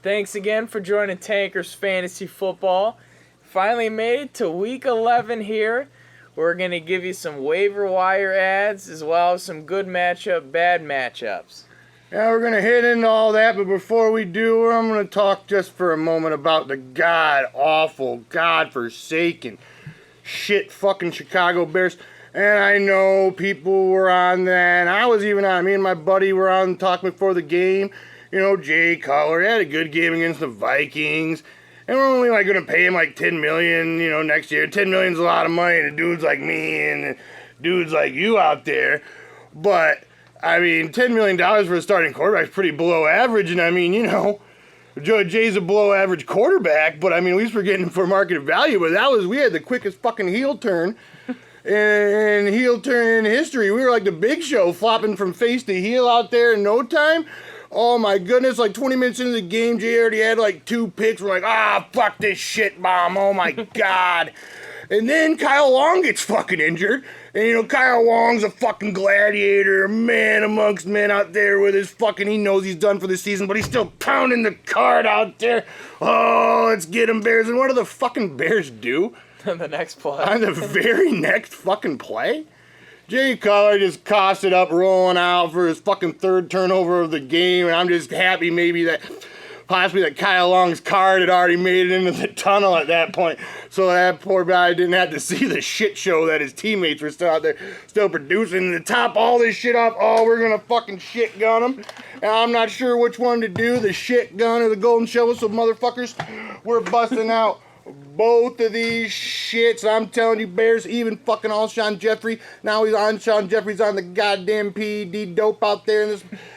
Thanks again for joining Tankers Fantasy Football. Finally made it to week 11 here. We're going to give you some waiver wire ads as well as some good matchup, bad matchups. Yeah, we're going to hit into all that, but before we do, I'm going to talk just for a moment about the god-awful, god-forsaken, shit-fucking Chicago Bears. And I know people were on that, and I was even on. Me and my buddy were on talking before the game. You know, Jay Cutler had a good game against the Vikings. And we're only like going to pay him like $10 million, next year. $10 million's a lot of money to dudes like me and dudes like you out there. But, I mean, $10 million for a starting quarterback is pretty below average. And, I mean, Jay's a below average quarterback. But, I mean, at least we're getting him for market value. But we had the quickest fucking heel turn in history. We were like the Big Show, flopping from face to heel out there in no time. Oh my goodness, like 20 minutes into the game, Jay already had like 2 picks. We're like, fuck this shit bomb, oh my god. And then Kyle Long gets fucking injured. And Kyle Long's a fucking gladiator, man amongst men out there with his fucking, he knows he's done for the season, but he's still pounding the card out there. Oh, let's get him, Bears. And what do the fucking Bears do? The next play. On the very next fucking play? Jay Cutler just cost it up rolling out for his fucking 3rd turnover of the game, and I'm just happy possibly that Kyle Long's card had already made it into the tunnel at that point, so that poor guy didn't have to see the shit show that his teammates were still out there, still producing. And to top all this shit off, we're gonna fucking shit gun him, and I'm not sure which one to do, the shit gun or the golden shovel, so motherfuckers, we're busting out both of these shits. I'm telling you, Bears, even fucking Alshon Jeffrey. Now Alshon Jeffrey's on the goddamn PED dope out there,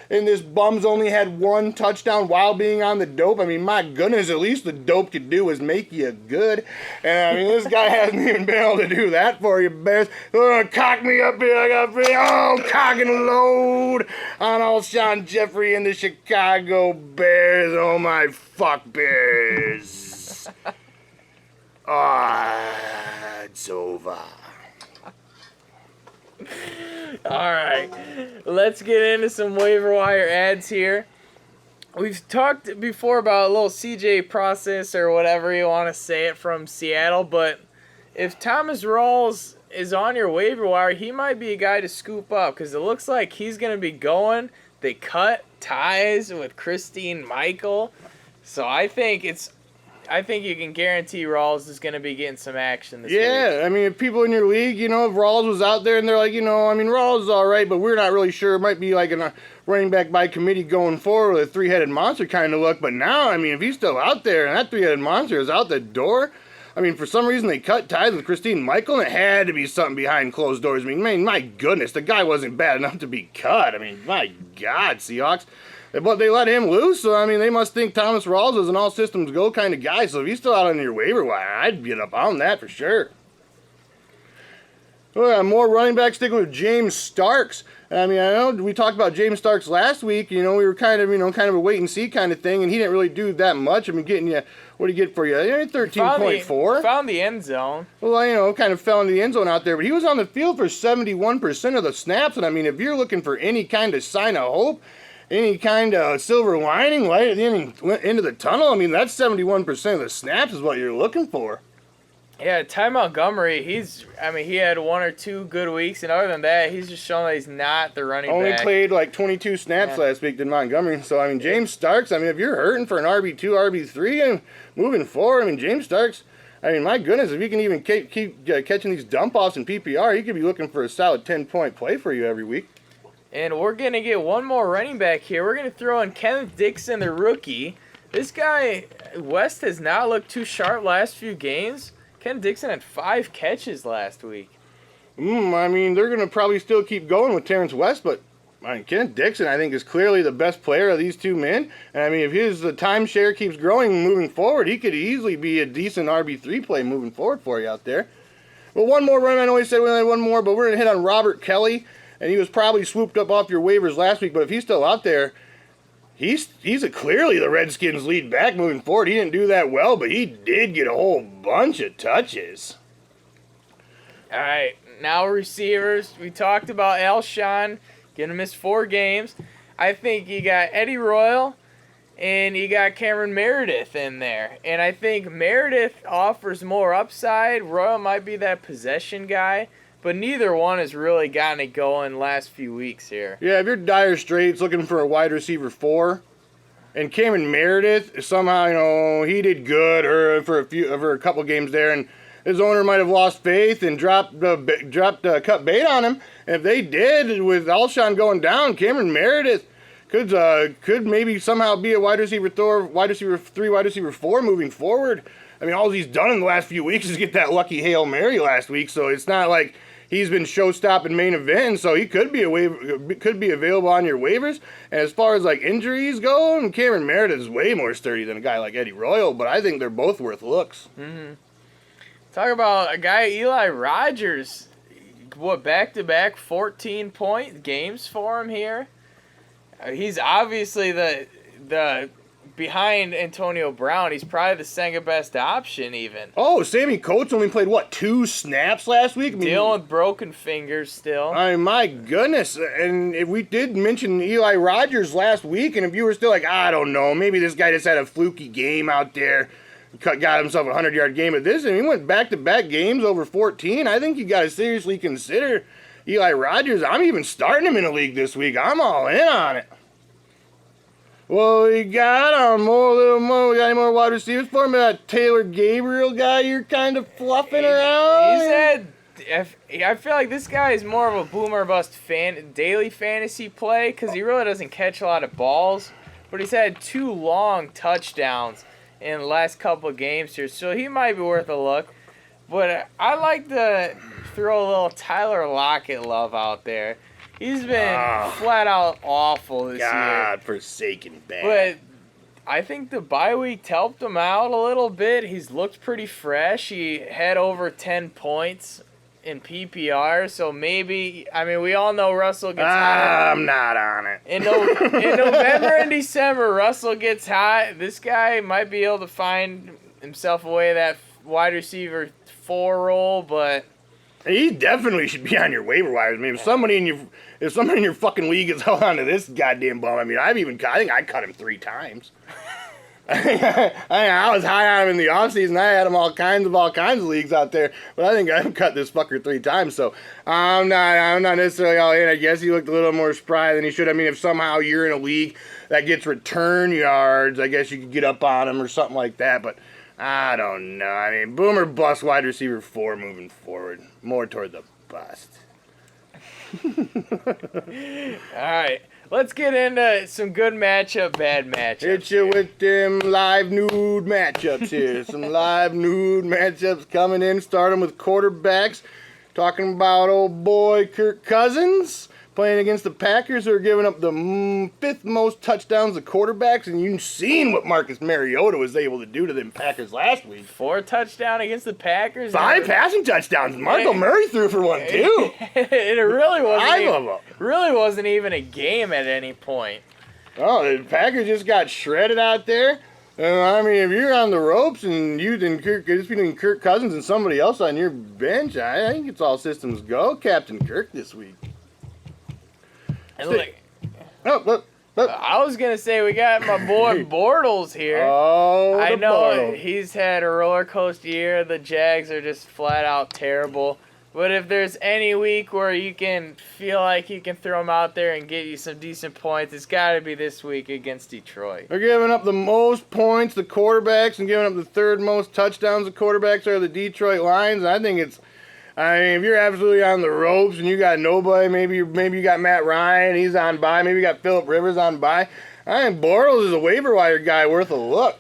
and this bum's only had 1 touchdown while being on the dope. I mean, my goodness, at least the dope could do is make you good. And I mean, this guy hasn't even been able to do that for you, Bears. They're gonna cock me up here. I got cock and load on Alshon Jeffrey and the Chicago Bears. Oh my fuck, Bears. It's over. Alright, let's get into some waiver wire ads here. We've talked before about a little CJ process or whatever you want to say it from Seattle, but if Thomas Rawls is on your waiver wire, he might be a guy to scoop up because it looks like he's going to be going. They cut ties with Christine Michael, so I think you can guarantee Rawls is going to be getting some action this week. Yeah, I mean, if people in your league, if Rawls was out there and they're like, Rawls is all right, but we're not really sure. It might be like a running back by committee going forward with a 3-headed monster kind of look. But now, I mean, if he's still out there and that 3-headed monster is out the door, I mean, for some reason they cut ties with Christine Michael, and it had to be something behind closed doors. I mean, man, my goodness, the guy wasn't bad enough to be cut. I mean, my God, Seahawks. But they let him loose, so, I mean, they must think Thomas Rawls is an all-systems-go kind of guy. So if he's still out on your waiver wire, I'd get up on that for sure. More running back sticking with James Starks. I mean, I know we talked about James Starks last week. We were kind of a wait-and-see kind of thing, and he didn't really do that much. I mean, getting you, what did he get for you? 13.4. Found the end zone. Well, kind of fell into the end zone out there, but he was on the field for 71% of the snaps. And, I mean, if you're looking for any kind of sign of hope, any kind of silver lining, light at the end of the tunnel, I mean, that's 71% of the snaps is what you're looking for. Yeah, Ty Montgomery, he had 1 or 2 good weeks, and other than that, he's just shown that he's not the running back. Only played like 22 snaps last week, did Montgomery. So, I mean, James Starks, I mean, if you're hurting for an RB2, RB3, and moving forward, I mean, James Starks, I mean, my goodness, if you can even keep catching these dump-offs in PPR, he could be looking for a solid 10-point play for you every week. And we're going to get one more running back here. We're going to throw in Kenneth Dixon, the rookie. This guy, West, has not looked too sharp last few games. Ken Dixon had 5 catches last week. I mean, they're going to probably still keep going with Terrence West, but I mean, Ken Dixon, I think, is clearly the best player of these 2 men. And, I mean, if his timeshare keeps growing moving forward, he could easily be a decent RB3 play moving forward for you out there. Well, one more run. I know he said we only had one more, but we're going to hit on Robert Kelly. And he was probably swooped up off your waivers last week, but if he's still out there, he's clearly the Redskins' lead back moving forward. He didn't do that well, but he did get a whole bunch of touches. All right, now receivers. We talked about Alshon going to miss 4 games. I think you got Eddie Royal and you got Cameron Meredith in there. And I think Meredith offers more upside. Royal might be that possession guy, but neither one has really gotten it going last few weeks here. Yeah, if you're Dire Straits looking for a wide receiver 4, and Cameron Meredith, somehow, he did good for a couple games there, and his owner might have lost faith and cut bait on him. And if they did, with Alshon going down, Cameron Meredith could maybe somehow be a wide receiver 3, wide receiver 4 moving forward. I mean, all he's done in the last few weeks is get that lucky Hail Mary last week, so it's not like he's been show-stopping main event, so he could be available on your waivers. And as far as like injuries go, Cameron Meredith is way more sturdy than a guy like Eddie Royal, but I think they're both worth looks. Mm-hmm. Talk about a guy, Eli Rogers. Back-to-back 14-point games for him here. He's obviously the behind Antonio Brown. He's probably the second best option even. Oh, Sammy Coates only played, 2 snaps last week? Dealing with broken fingers still. I mean, my goodness. And if we did mention Eli Rogers last week, and if you were still like, I don't know, maybe this guy just had a fluky game out there, got himself a 100-yard game at this, and he went back-to-back games over 14, I think you got to seriously consider Eli Rogers. I'm even starting him in a league this week. I'm all in on it. Well, we got a little more. We got any more wide receivers for him? That Taylor Gabriel guy you're kind of fluffing around. I feel like this guy is more of a boomer bust daily fantasy play because he really doesn't catch a lot of balls, but he's had 2 long touchdowns in the last couple of games here, so he might be worth a look. But I like to throw a little Tyler Lockett love out there. He's been flat out awful this year. God-forsaken bad. But I think the bye week helped him out a little bit. He's looked pretty fresh. He had over 10 points in PPR, so maybe, we all know Russell gets hot. I'm not on it. In November and December, Russell gets hot. This guy might be able to find himself away that wide receiver 4 role, but he definitely should be on your waiver wires. I mean, if somebody in your fucking league is held on to this goddamn bum, I think I cut him 3 times. I was high on him in the offseason. I had him all kinds of leagues out there, but I think I've cut this fucker 3 times. So I'm not necessarily all in. I guess he looked a little more spry than he should. I mean, if somehow you're in a league that gets return yards, I guess you could get up on him or something like that. But I don't know. I mean, boomer bust wide receiver 4 moving forward, more toward the bust. All right. Let's get into some good matchup, bad matchups. Hit you with them live nude matchups here. Some live nude matchups coming in. Starting with quarterbacks. Talking about old boy Kirk Cousins playing against the Packers, who are giving up the 5th most touchdowns to quarterbacks. And you've seen what Marcus Mariota was able to do to them Packers last week. 4 touchdowns against the Packers. 5 passing touchdowns. Marco Murray threw for 1 too. It really wasn't. I love them. Really wasn't even a game at any point. Oh, the Packers just got shredded out there. If you're on the ropes and it's between Kirk Cousins and somebody else on your bench, I think it's all systems go, Captain Kirk this week. I was gonna say we got my boy Bortles here. Oh, I know Bortles. He's had a roller coaster year. The Jags are just flat out terrible. But if there's any week where you can feel like you can throw him out there and get you some decent points, it's got to be this week against Detroit. They're giving up the most points to quarterbacks and giving up the 3rd most touchdowns to quarterbacks are the Detroit Lions. I think if you're absolutely on the ropes and you got nobody, maybe you got Matt Ryan, he's on bye, maybe you got Phillip Rivers on bye, I think Bortles is a waiver wire guy worth a look.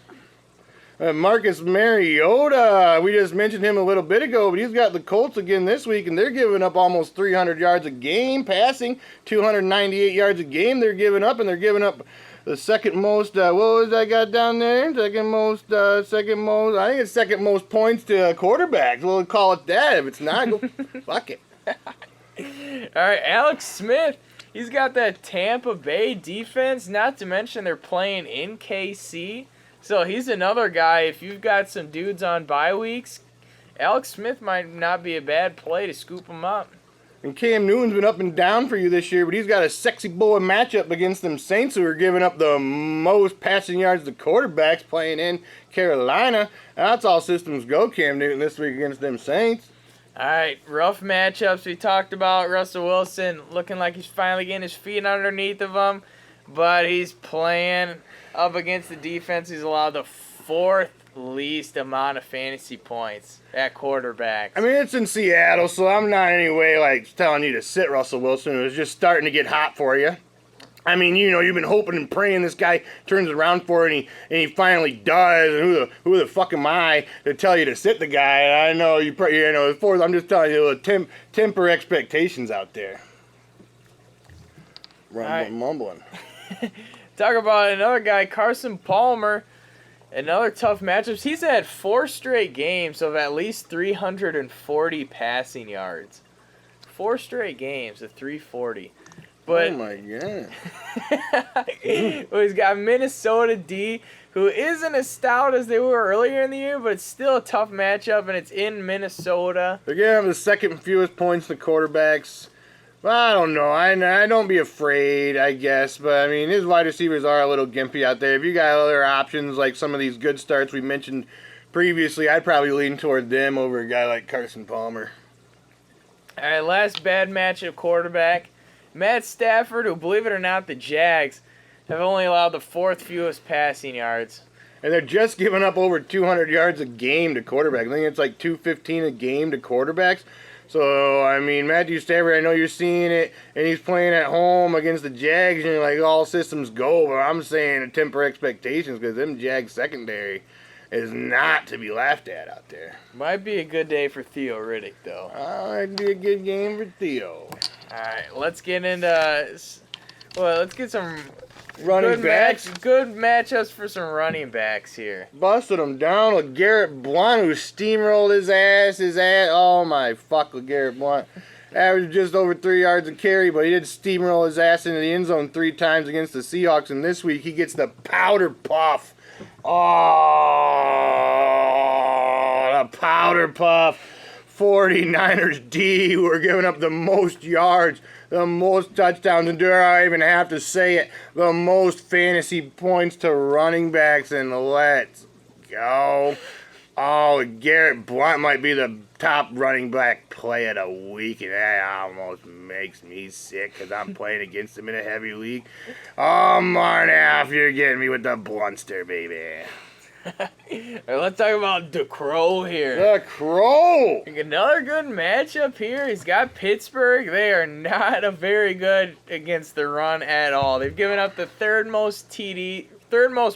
Marcus Mariota, we just mentioned him a little bit ago, but he's got the Colts again this week, and they're giving up almost 300 yards a game, passing 298 yards a game they're giving up, and they're giving up the second most, what was that got down there? Second most, I think it's second most points to quarterbacks. We'll call it that. If it's not, go fuck it. All right, Alex Smith, he's got that Tampa Bay defense, not to mention they're playing in KC. So he's another guy, if you've got some dudes on bye weeks, Alex Smith might not be a bad play to scoop him up. And Cam Newton's been up and down for you this year, but he's got a sexy boy matchup against them Saints who are giving up the most passing yards to quarterbacks playing in Carolina. That's all systems go, Cam Newton, this week against them Saints. All right, rough matchups. We talked about Russell Wilson looking like he's finally getting his feet underneath of him, but he's playing up against the defense. He's allowed the fourth least amount of fantasy points at quarterback. I mean, it's in Seattle, so I'm not in any way like telling you to sit Russell Wilson. It was just starting to get hot for you. I mean, you know, you've been hoping and praying this guy turns around for it, and he finally does. And who the fuck am I to tell you to sit the guy? And I know I'm just telling you to temper expectations out there. Mumbling. Talk about another guy, Carson Palmer. Another tough matchup. He's had 4 straight games of at least 340 passing yards. 4 straight games of 340. But, oh my god. well, he's got Minnesota D, who isn't as stout as they were earlier in the year, but it's still a tough matchup, and it's in Minnesota. They're gonna have the second fewest points to quarterbacks. Well, I don't know. I don't be afraid, I guess. But, I mean, his wide receivers are a little gimpy out there. If you got other options, like some of these good starts we mentioned previously, I'd probably lean toward them over a guy like Carson Palmer. All right, last bad matchup quarterback. Matt Stafford, who, believe it or not, the Jags have only allowed the 4th fewest passing yards. And they're just giving up over 200 yards a game to quarterbacks. I think it's like 215 a game to quarterbacks. So, I mean, Matthew Stafford, I know you're seeing it, and he's playing at home against the Jags, and you're like, all systems go. But I'm saying to temper expectations because them Jags secondary is not to be laughed at out there. Might be a good day for Theo Riddick, though. It'd be a good game for Theo. All right, let's get into, let's get some Running backs. Good matchups for some running backs here. Busted him down with Garrett Blunt, who steamrolled his ass. Oh my fuck with Garrett Blunt. Averaged just over 3 yards a carry, but he did steamroll his ass into the end zone 3 times against the Seahawks. And this week he gets the powder puff. Oh, the powder puff. 49ers D, who are giving up the most yards, the most touchdowns, and do I even have to say it, the most fantasy points to running backs, and let's go. Oh, Garrett Blunt might be the top running back play of the week, and that almost makes me sick because I'm playing against him in a heavy league. Oh, Marnaff, you're getting me with the Blunster, baby. Let's talk about the Crow here. The Crow! Another good matchup here. He's got Pittsburgh. They are not a very good against the run at all. They've given up the third most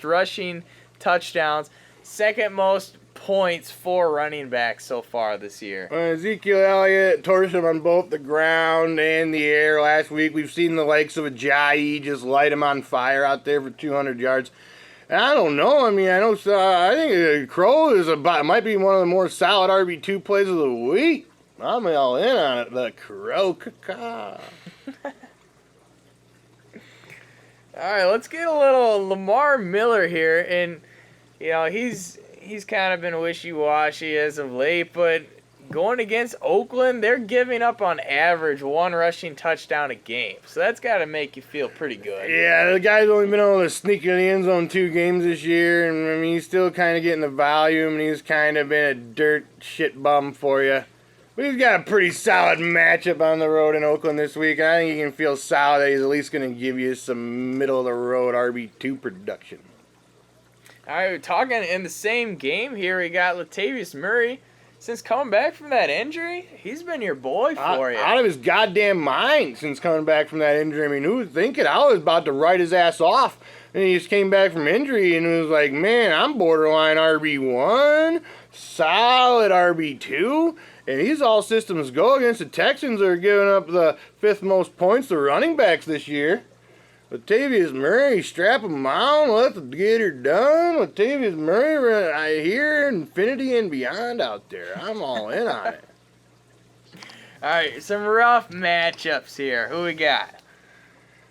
rushing touchdowns, second most points for running backs so far this year. Ezekiel Elliott torched him on both the ground and the air last week. We've seen the likes of Ajayi just light him on fire out there for 200 yards. I don't know. I mean, I think Crow might be one of the more solid RB2 plays of the week. I'm all in on it. The Crow. All right, let's get a little Lamar Miller here, and you know he's kind of been wishy-washy as of late, but going against Oakland, they're giving up on average 1 rushing touchdown a game. So that's got to make you feel pretty good. Yeah, the guy's only been able to sneak in the end zone 2 games this year, and I mean, he's still kind of getting the volume, and he's kind of been a dirt shit bum for you. But he's got a pretty solid matchup on the road in Oakland this week. I think you can feel solid that he's at least going to give you some middle-of-the-road RB2 production. All right, we're talking in the same game here. We got Latavius Murray. Since coming back from that injury, he's been your boy for you. Out of his goddamn mind since coming back from that injury. I mean, who was thinking I was about to write his ass off? And he just came back from injury and was like, man, I'm borderline RB1, solid RB2. And he's all systems go against the Texans who are giving up the 5th most points to running backs this year. Latavius Murray, strap him on, let's get her done. Latavius Murray, I hear infinity and beyond out there. I'm all in on it. All right, some rough matchups here. Who we got?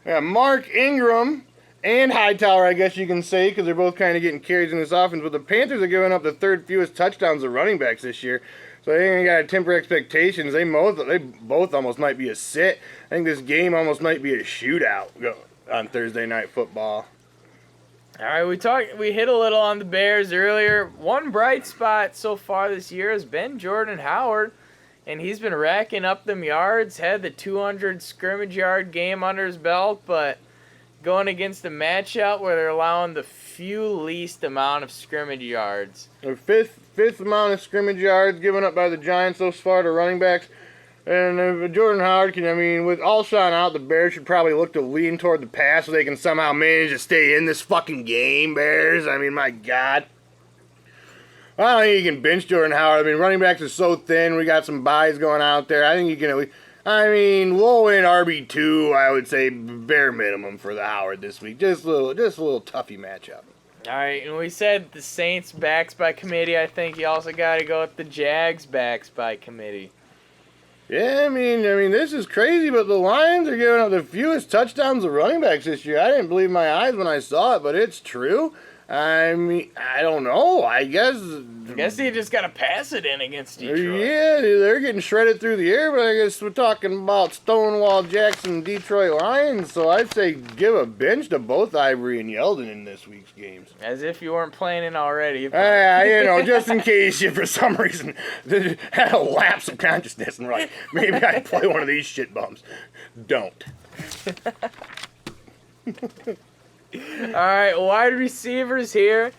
Yeah, Mark Ingram and Hightower, I guess you can say, because they're both kind of getting carries in this offense. But the Panthers are giving up the 3rd fewest touchdowns to running backs this year. So they ain't got to temper expectations. They both almost might be a sit. I think this game almost might be a shootout on Thursday Night Football. All right, we hit a little on the Bears earlier. One bright spot so far this year has been Jordan Howard, and he's been racking up them yards. Had the 200 scrimmage yard game under his belt, but going against a matchup where they're allowing the least amount of scrimmage yards. The fifth amount of scrimmage yards given up by the Giants so far to running backs. And if Jordan Howard with Alshon out, the Bears should probably look to lean toward the pass so they can somehow manage to stay in this fucking game, Bears. My God. I don't think you can bench Jordan Howard. Running backs are so thin. We got some buys going out there. I think you can at least, low end RB2, I would say bare minimum for the Howard this week. Just a little toughy matchup. All right, and we said the Saints backs by committee. I think you also got to go with the Jags backs by committee. Yeah, this is crazy, but the Lions are giving up the fewest touchdowns of running backs this year. I didn't believe my eyes when I saw it, but it's true. I don't know. I guess you just got to pass it in against Detroit. Yeah, they're getting shredded through the air, but I guess we're talking about Stonewall Jackson Detroit Lions, so I'd say give a bench to both Ivory and Yeldon in this week's games. As if you weren't planning already. Just in case you, for some reason, had a lapse of consciousness and like, maybe I'd play one of these shit bums. Don't. All right, wide receivers here.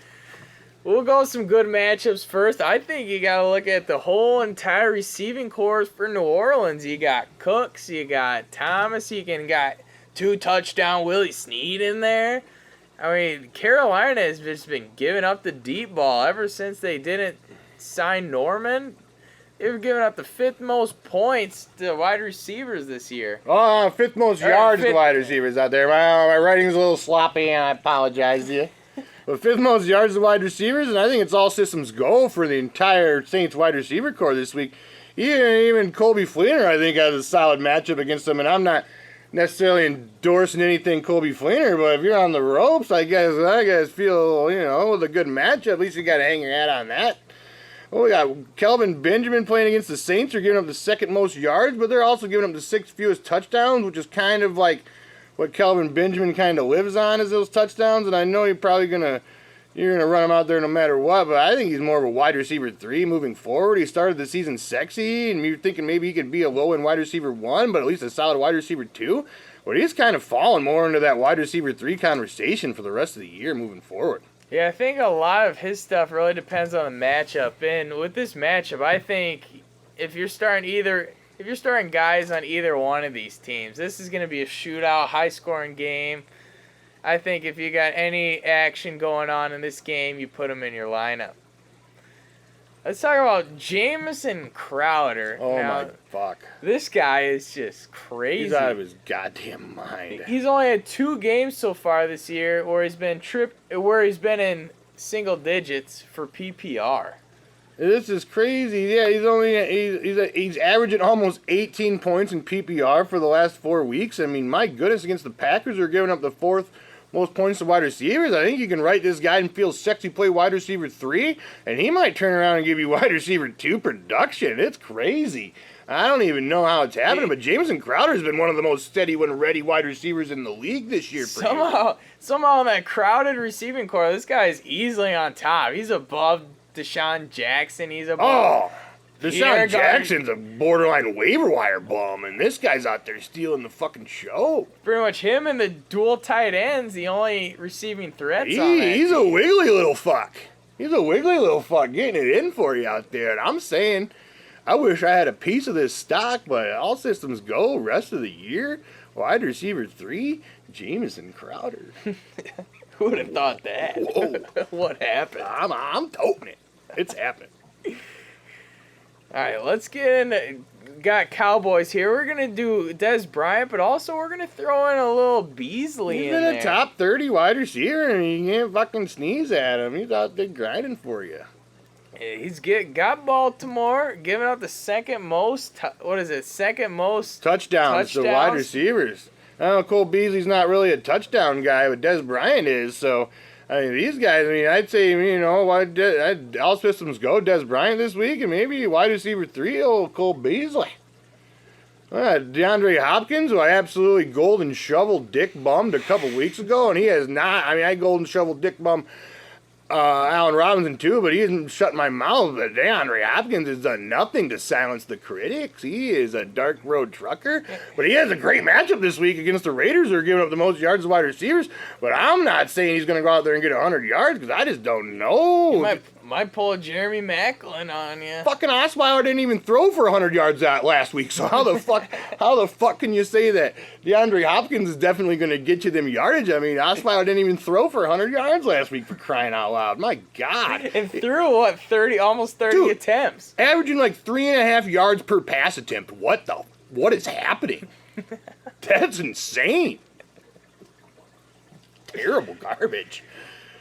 We'll go with some good matchups first. I think you got to look at the whole entire receiving corps for New Orleans. You got Cooks, you got Thomas, you got 2-touchdown Willie Snead in there. Carolina has just been giving up the deep ball ever since they didn't sign Norman. They've given up the 5th most points to wide receivers this year. Oh, 5th most yards to wide receivers out there. My writing's a little sloppy, and I apologize to you. But 5th most yards to wide receivers, and I think it's all systems go for the entire Saints wide receiver corps this week. Even Colby Fleener, I think, has a solid matchup against them, and I'm not necessarily endorsing anything Colby Fleener, but if you're on the ropes, I guess feel, with a good matchup, at least you got to hang your hat on that. Well, we got Kelvin Benjamin playing against the Saints. They're giving up the 2nd most yards, but they're also giving up the 6th fewest touchdowns, which is kind of like what Kelvin Benjamin kind of lives on, is those touchdowns. And I know you're gonna run him out there no matter what, but I think he's more of a wide receiver 3 moving forward. He started the season sexy, and you're thinking maybe he could be a low-end wide receiver 1, but at least a solid wide receiver 2. But he's kind of fallen more into that wide receiver 3 conversation for the rest of the year moving forward. Yeah, I think a lot of his stuff really depends on the matchup. And with this matchup, I think if you're starting guys on either one of these teams, this is going to be a shootout, high-scoring game. I think if you got any action going on in this game, you put them in your lineup. Let's talk about Jamison Crowder. Oh, my fuck. This guy is just crazy. He's out of his goddamn mind. He's only had 2 games so far this year where he's been in single digits for PPR. This is crazy. Yeah, he's averaging almost 18 points in PPR for the last 4 weeks. My goodness, against the Packers, they're giving up the 4th most points to wide receivers. I think you can write this guy and feel sexy, play wide receiver 3, and he might turn around and give you wide receiver 2 production. It's crazy. I don't even know how it's happening, but Jamison Crowder's been one of the most steady when ready wide receivers in the league this year. Somehow in that crowded receiving corps, this guy is easily on top. He's above Deshaun Jackson. He's above... Deshaun Jackson's a borderline waiver wire bum, and this guy's out there stealing the fucking show. Pretty much him and the dual tight ends, the only receiving threats on that He's team. a wiggly little fuck. He's a wiggly little fuck getting it in for you out there. And I'm saying, I wish I had a piece of this stock, but all systems go rest of the year. Wide receiver 3, Jamison Crowder. Who would have thought that? Whoa. What happened? I'm toting it. It's happening. All right, let's get into... Got Cowboys here. We're going to do Dez Bryant, but also we're going to throw in a little Beasley He's in there. He's been a top 30 wide receiver, and you can't fucking sneeze at him. He's out there grinding for you. Yeah, he's got Baltimore, giving up the second most touchdowns to wide receivers. I know Cole Beasley's not really a touchdown guy, but Dez Bryant is, so I mean, these guys, I mean, I'd say, you know, all systems go, Des Bryant this week, and maybe wide receiver 3, old Cole Beasley. DeAndre Hopkins, who I absolutely golden shovel dick bummed a couple weeks ago, and he has not, I mean, I golden shovel dick bum Allen Robinson too, but he hasn't shut my mouth. But DeAndre Hopkins has done nothing to silence the critics. He is a dark road trucker, but he has a great matchup this week against the Raiders, who are giving up the most yards to wide receivers. But I'm not saying he's going to go out there and get 100 yards because I just don't know. You might pull a Jeremy Maclin on you. Fucking Osweiler didn't even throw for 100 yards out last week, so how the fuck can you say that DeAndre Hopkins is definitely going to get you them yardage? I mean, Osweiler didn't even throw for 100 yards last week, for crying out loud. My God. And threw, what, almost 30 Dude, attempts. Averaging like 3.5 yards per pass attempt. What is happening? That's insane. Terrible garbage.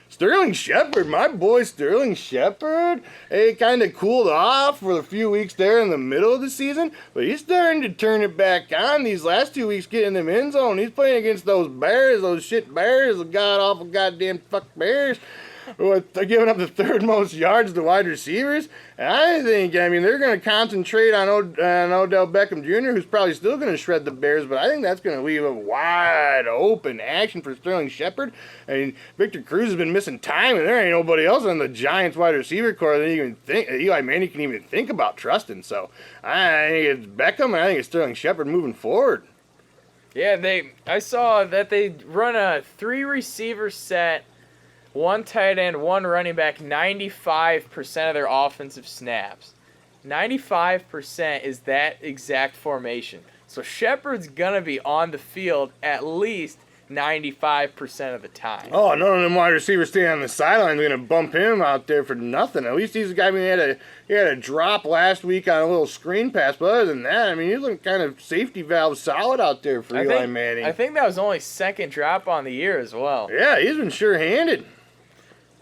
Sterling Shepard, my boy Sterling Shepard, he kind of cooled off for a few weeks there in the middle of the season, but he's starting to turn it back on these last 2 weeks, getting them end zone. He's playing against those Bears, those shit Bears, the god-awful goddamn fuck Bears. They're giving up the third most yards to wide receivers. And I think, I mean, they're going to concentrate on Odell Beckham Jr., who's probably still going to shred the Bears, but I think that's going to leave a wide open action for Sterling Shepard. I mean, Victor Cruz has been missing time, and there ain't nobody else on the Giants wide receiver corps that even think Eli Manning can even think about trusting. So I think it's Beckham, and I think it's Sterling Shepard moving forward. Yeah, I saw that they run a 3-receiver set, 1 tight end, 1 running back, 95% of their offensive snaps. 95% is that exact formation. So Shepard's going to be on the field at least 95% of the time. Oh, none of them wide receivers staying on the sideline are going to bump him out there for nothing. At least he's a guy, I mean, he had a drop last week on a little screen pass, but other than that, I mean, he's looking kind of safety valve solid out there for Eli Manning. I think that was only second drop on the year as well. Yeah, he's been sure-handed.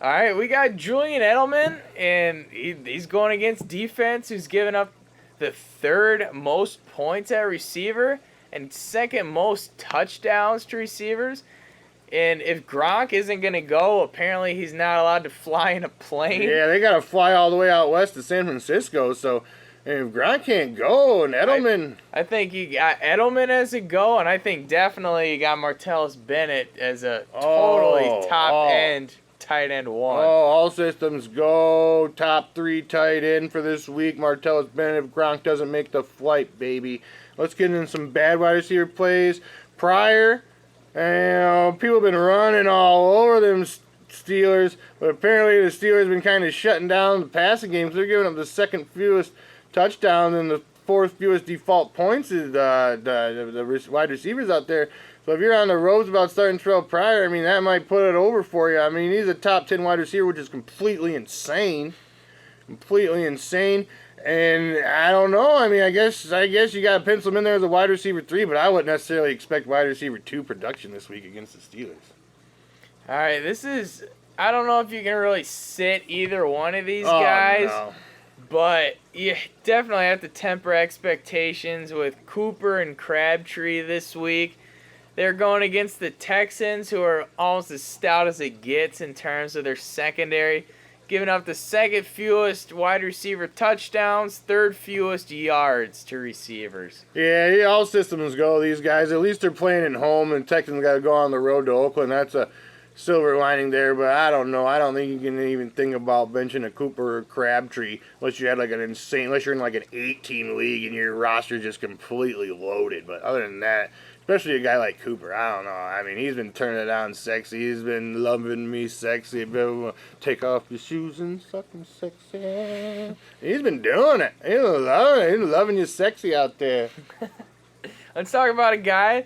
All right, we got Julian Edelman, and he's going against defense who's given up the 3rd most points at receiver and 2nd most touchdowns to receivers. And if Gronk isn't going to go, apparently he's not allowed to fly in a plane. Yeah, they got to fly all the way out west to San Francisco, so if Gronk can't go, and Edelman... I think you got Edelman as a go, and I think definitely you got Martellus Bennett as a totally top-end tight end 1. Oh, all systems go. Top 3 tight end for this week. Martellus Bennett if Gronk doesn't make the flight, baby. Let's get in some bad wide receiver plays. Prior, and people have been running all over them Steelers, but apparently the Steelers have been kind of shutting down the passing game, so they're giving up the 2nd fewest touchdowns and the 4th fewest default points to the wide receivers out there. So if you're on the ropes about starting Terrell Pryor, I mean, that might put it over for you. I mean, he's a top 10 wide receiver, which is completely insane. Completely insane. And I don't know. I mean, I guess you got to pencil him in there as a wide receiver 3, but I wouldn't necessarily expect wide receiver 2 production this week against the Steelers. All right, I don't know if you can really sit either one of these guys. No. But you definitely have to temper expectations with Cooper and Crabtree this week. They're going against the Texans, who are almost as stout as it gets in terms of their secondary, giving up the 2nd fewest wide receiver touchdowns, 3rd fewest yards to receivers. Yeah, all systems go, these guys. At least they're playing at home, and Texans got to go on the road to Oakland. That's a silver lining there, but I don't know. I don't think you can even think about benching a Cooper or Crabtree unless you had like unless you're in like an 18 league and your roster is just completely loaded. But other than that, especially a guy like Cooper, I don't know. I mean, he's been turning it on sexy. He's been loving me sexy. Take off your shoes and suck me sexy. He's been doing it. He's loving you sexy out there. Let's talk about a guy,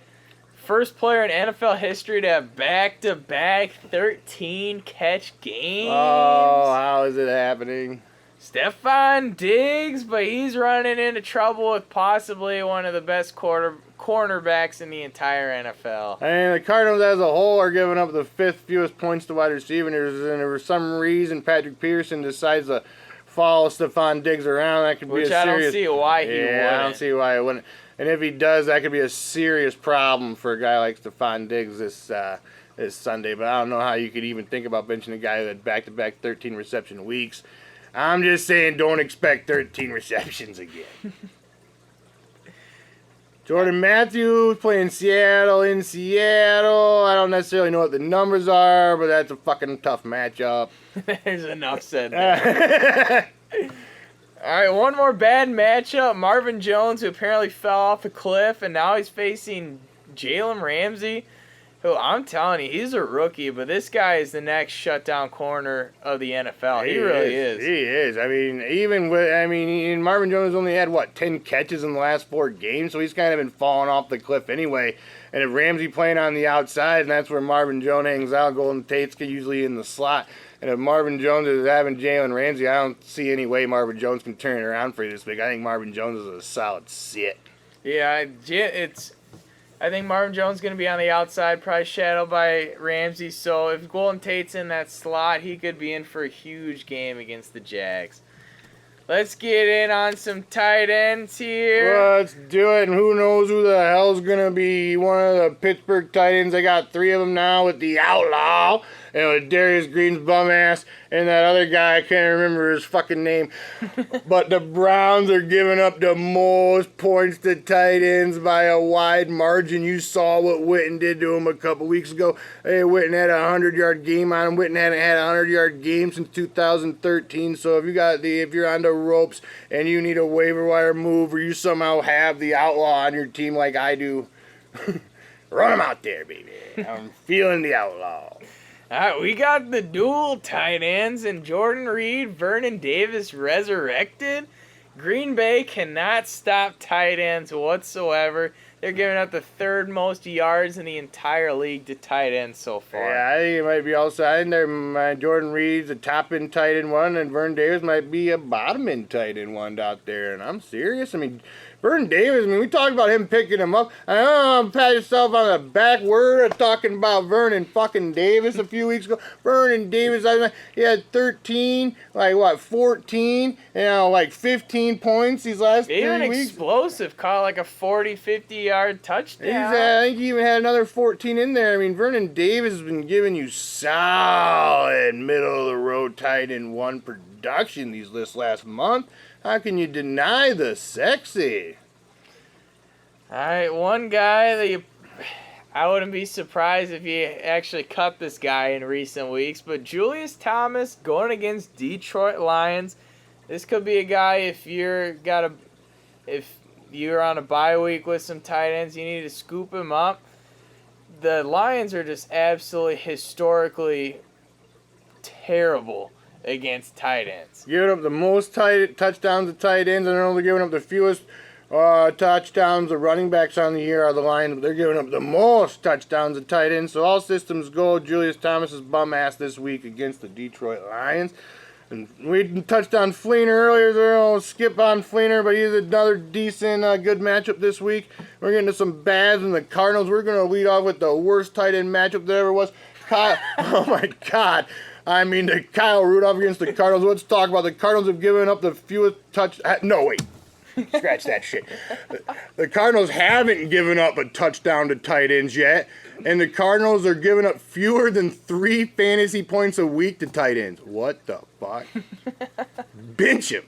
first player in NFL history to have back-to-back 13-catch games. Oh, how is it happening? Stephon Diggs, but he's running into trouble with possibly one of the best cornerbacks in the entire NFL. And the Cardinals as a whole are giving up the 5th fewest points to wide receivers, and for some reason Patrick Peterson decides to follow Stephon Diggs around. That could be a serious... Which I don't see why he wouldn't. I don't see why he wouldn't. And if he does, that could be a serious problem for a guy like Stephon Diggs this Sunday, but I don't know how you could even think about benching a guy who had back-to-back 13 reception weeks. I'm just saying, don't expect 13 receptions again. Jordan Matthews playing Seattle in Seattle. I don't necessarily know what the numbers are, but that's a fucking tough matchup. There's enough said there. All right, one more bad matchup. Marvin Jones, who apparently fell off a cliff, and now he's facing Jalen Ramsey, who I'm telling you, he's a rookie, but this guy is the next shutdown corner of the NFL. He really is. He is. I mean, Marvin Jones only had, 10 catches in the last 4 games, so he's kind of been falling off the cliff anyway. And if Ramsey playing on the outside, and that's where Marvin Jones hangs out, Golden Tate's usually in the slot. And if Marvin Jones is having Jalen Ramsey, I don't see any way Marvin Jones can turn it around for you this week. I think Marvin Jones is a solid sit. Yeah, I think Marvin Jones is going to be on the outside, probably shadowed by Ramsey. So if Golden Tate's in that slot, he could be in for a huge game against the Jags. Let's get in on some tight ends here. Let's do it, and who knows who the hell's going to be one of the Pittsburgh tight ends. They got 3 of them now with the Outlaw, and with Darius Green's bum ass, and that other guy, I can't remember his fucking name. But the Browns are giving up the most points to tight ends by a wide margin. You saw what Witten did to him a couple weeks ago. Hey, Witten had a 100-yard game on him. Witten hadn't had a 100-yard game since 2013. So if you're on the ropes and you need a waiver wire move, or you somehow have the Outlaw on your team like I do, run him out there, baby. I'm feeling the Outlaw. All right, we got the dual tight ends, and Jordan Reed, Vernon Davis resurrected. Green Bay cannot stop tight ends whatsoever. They're giving up the 3rd most yards in the entire league to tight ends so far. Yeah, I think it might be all sides there. Jordan Reed's a top-end tight end one, and Vernon Davis might be a bottom-end tight end one out there. And I'm serious. I mean, Vernon Davis, we talked about him picking him up. I don't know, pat yourself on the back. We're talking about Vernon fucking Davis a few weeks ago. Vernon Davis, he had 13, 14, 15 points these last 3 Even weeks. Explosive, caught like a 40, 50-yard touchdown. I think he even had another 14 in there. I mean, Vernon Davis has been giving you solid middle-of-the-road tight end one production this last month. How can you deny the sexy? All right, one guy that I wouldn't be surprised if you actually cut this guy in recent weeks, but Julius Thomas going against Detroit Lions. This could be a guy if you're on a bye week with some tight ends, you need to scoop him up. The Lions are just absolutely historically terrible against tight ends. Giving up the most touchdowns to tight ends, and they're only giving up the fewest touchdowns to running backs on the year are the Lions, but they're giving up the most touchdowns to tight ends. So all systems go. Julius Thomas's bum ass this week against the Detroit Lions. And we touched on Fleener earlier. I'll skip on Fleener, but he's another decent, good matchup this week. We're getting to some bads in the Cardinals. We're going to lead off with the worst tight end matchup that ever was. Oh my God. The Kyle Rudolph against the Cardinals. Let's talk about the Cardinals have given up the fewest no, wait. Scratch that shit. The Cardinals haven't given up a touchdown to tight ends yet, and the Cardinals are giving up fewer than 3 fantasy points a week to tight ends. What the fuck? Bench him.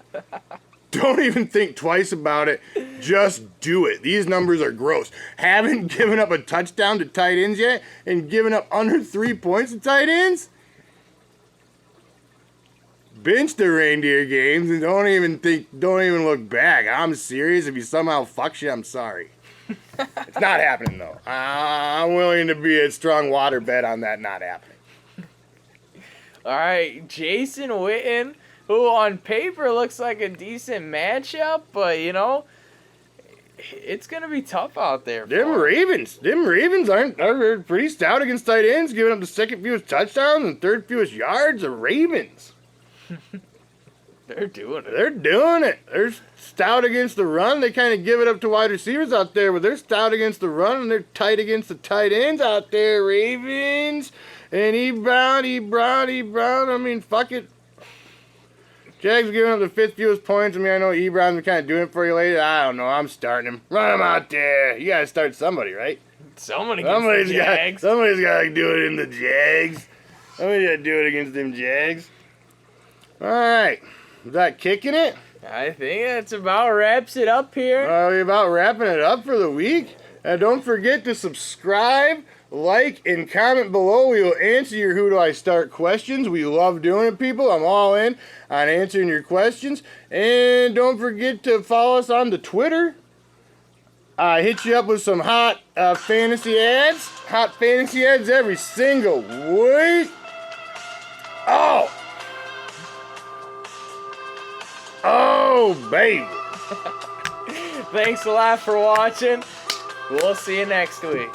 Don't even think twice about it. Just do it. These numbers are gross. Haven't given up a touchdown to tight ends yet, and given up under 3 points to tight ends? Bench the reindeer games and don't even look back. I'm serious. If you somehow fuck shit, I'm sorry. It's not happening though. I'm willing to be a strong water bet on that not happening. All right, Jason Witten, who on paper looks like a decent matchup, but it's gonna be tough out there. Them Ravens are pretty stout against tight ends, giving up the 2nd fewest touchdowns and 3rd fewest yards. The Ravens. They're doing it. They're stout against the run. They kind of give it up to wide receivers out there, but they're stout against the run, and they're tight against the tight ends out there, Ravens. And Brown. Fuck it. Jags giving up the 5th fewest points. I know Brown's been kind of doing it for you lately. I don't know. I'm starting him. Run him out there. You got to start somebody, right? Someone against the Jags. Somebody's got to do it in the Jags. Somebody's got to do it against them Jags. All right. Is that kicking it? I think that's about wraps it up here. We're about wrapping it up for the week. Don't forget to subscribe, like, and comment below. We will answer your Who Do I Start questions. We love doing it, people. I'm all in on answering your questions. And don't forget to follow us on the Twitter. I hit you up with some hot fantasy ads. Hot fantasy ads every single week. Oh! Oh, baby. Thanks a lot for watching. We'll see you next week.